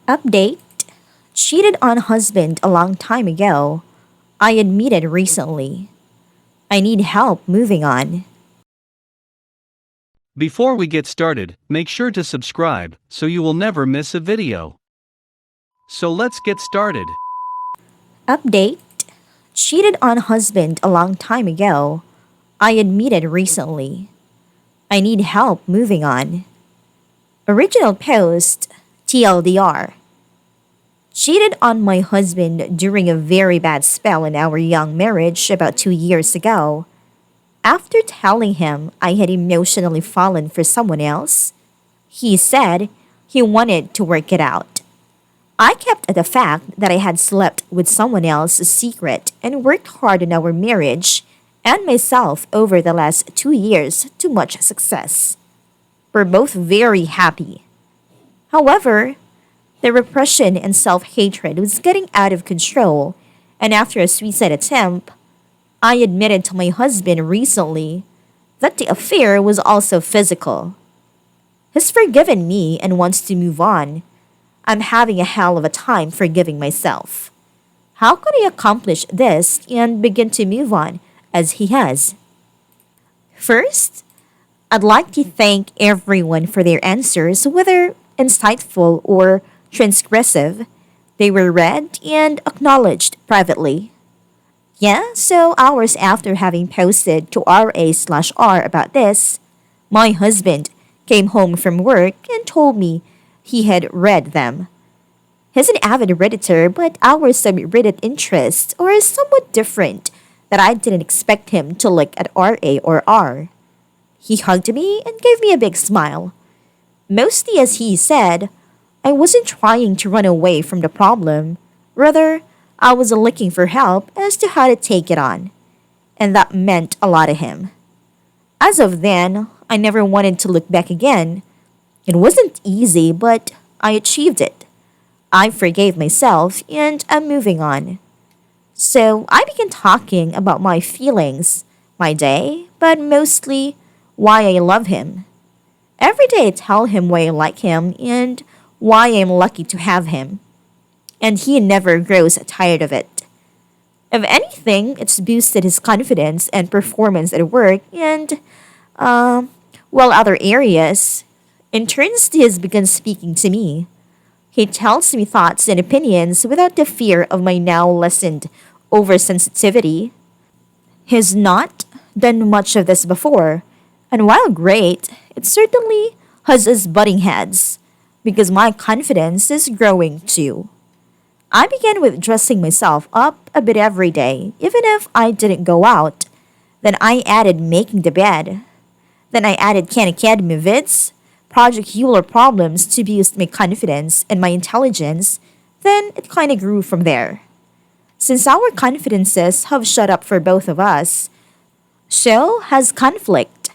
Update: cheated on husband a long time ago. I admitted recently. I need help moving on. Before we get started, make sure to subscribe so you will never miss a video. So let's get started. Update: cheated on husband a long time ago. I admitted recently. I need help moving on. Original post TLDR. Cheated on my husband during a very bad spell in our young marriage about 2 years ago. After telling him I had emotionally fallen for someone else, he said he wanted to work it out. I kept at the fact that I had slept with someone else a secret and worked hard on our marriage and myself over the last 2 years to much success. We're both very happy. However, the repression and self hatred was getting out of control, and after a suicide attempt, I admitted to my husband recently that the affair was also physical. He's forgiven me and wants to move on. I'm having a hell of a time forgiving myself. How could I accomplish this and begin to move on as he has? First, I'd like to thank everyone for their answers, whether insightful or transgressive. They were read and acknowledged privately. Yeah, so hours after having posted to RA/R about this, my husband came home from work and told me he had read them. He's an avid Redditor, but our subreddit interests are somewhat different that I didn't expect him to look at RA or R. He hugged me and gave me a big smile. Mostly as he said, I wasn't trying to run away from the problem. Rather, I was looking for help as to how to take it on. And that meant a lot to him. As of then, I never wanted to look back again. It wasn't easy, but I achieved it. I forgave myself and I'm moving on. So I began talking about my feelings, my day, but mostly why I love him. Every day I tell him why I like him and why I'm lucky to have him. And he never grows tired of it. If anything, it's boosted his confidence and performance at work and, other areas. In turns, he has begun speaking to me. He tells me thoughts and opinions without the fear of my now lessened oversensitivity. He's not done much of this before, and while great, it certainly has us butting heads, because my confidence is growing too. I began with dressing myself up a bit every day, even if I didn't go out. Then I added making the bed. Then I added Khan Academy vids, Project Euler problems to boost my confidence and my intelligence. Then it kinda grew from there. Since our confidences have shut up for both of us, so has conflict.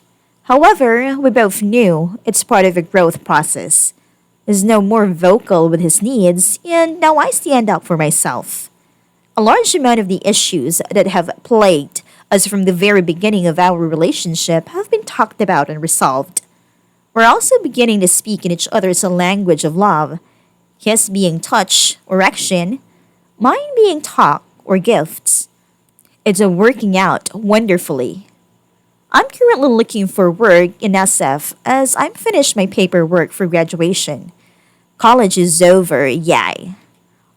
However, we both knew it's part of a growth process. Is no more vocal with his needs, and now I stand up for myself. A large amount of the issues that have plagued us from the very beginning of our relationship have been talked about and resolved. We're also beginning to speak in each other's language of love, his being touch or action, mine being talk or gifts. It's a working out wonderfully. I'm currently looking for work in SF as I'm finished my paperwork for graduation. College is over, yay.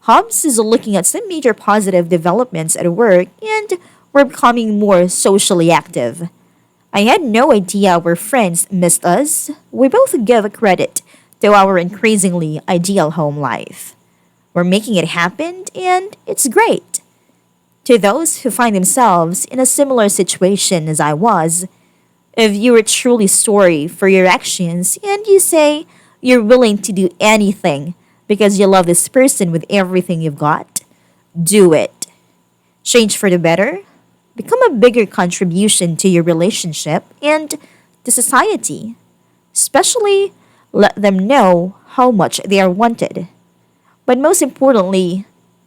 Hobbs is looking at some major positive developments at work and we're becoming more socially active. I had no idea our friends missed us. We both give credit to our increasingly ideal home life. We're making it happen and it's great. To those who find themselves in a similar situation as I was, if you are truly sorry for your actions and you say you're willing to do anything because you love this person with everything you've got, do it. Change for the better, become a bigger contribution to your relationship and to society. Especially, let them know how much they are wanted. But most importantly,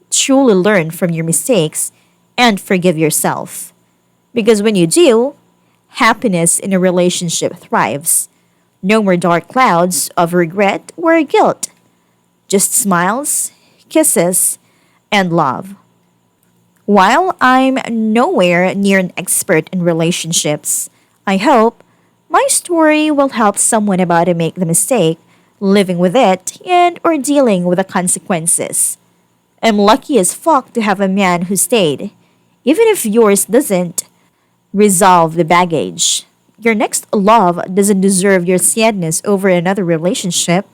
truly learn from your mistakes and forgive yourself. Because when you do, happiness in a relationship thrives. No more dark clouds of regret or guilt. Just smiles, kisses, and love. While I'm nowhere near an expert in relationships, I hope my story will help someone about to make the mistake, living with it, and or dealing with the consequences. I'm lucky as fuck to have a man who stayed. Even if yours doesn't, resolve the baggage. Your next love doesn't deserve your sadness over another relationship.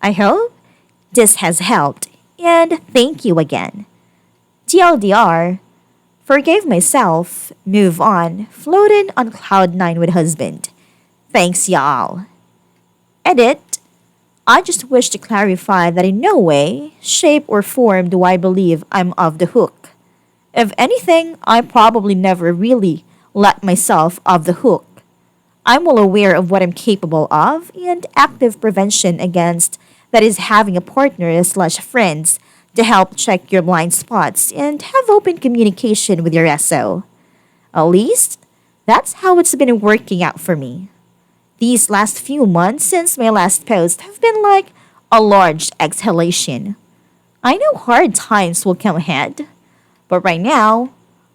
I hope this has helped, and thank you again. TLDR, forgave myself, move on, floated on cloud nine with husband. Thanks, y'all. Edit. I just wish to clarify that in no way, shape, or form do I believe I'm off the hook. If anything, I probably never really let myself off the hook. I'm well aware of what I'm capable of, and active prevention against that is having a partner slash friends to help check your blind spots and have open communication with your SO. At least, that's how it's been working out for me. These last few months since my last post have been like a large exhalation. I know hard times will come ahead, but right now,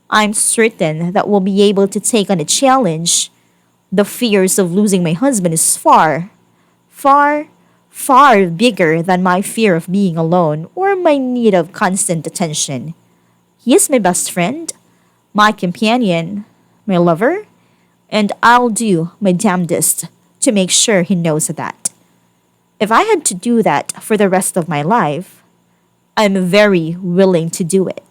I'm certain that we'll be able to take on a challenge. The fears of losing my husband is far, far bigger than my fear of being alone or my need of constant attention. He is my best friend, my companion, my lover, and I'll do my damnedest to make sure he knows that. If I had to do that for the rest of my life, I'm very willing to do it.